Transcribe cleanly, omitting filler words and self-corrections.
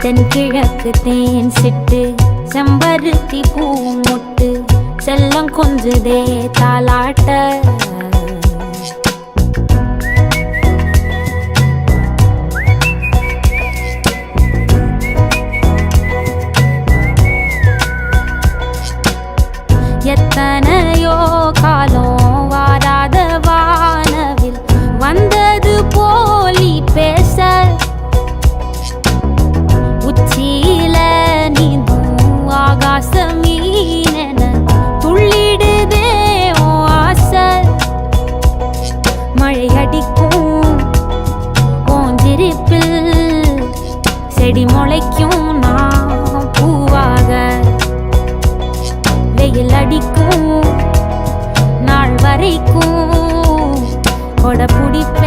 தென்கிழக்கு தேன் சிட்டு செம்பருத்தி பூ முட்டு செல்லம் கொஞ்சுதே தாலாட்ட எத்தனையோ காலம் வாராத வானவில் வந்தது போலி பேச உச்சியில நீந்தும் ஆகாச மீனென துள்ளிடுதே ஆசை மழை அடிக்கும் ஓஞ்சிருப்பில் செடி முளைக்கும் நான் பூவாக வெயில் அடிக்கும் நாள் வரைக்கும் கொடை பிடிப்ப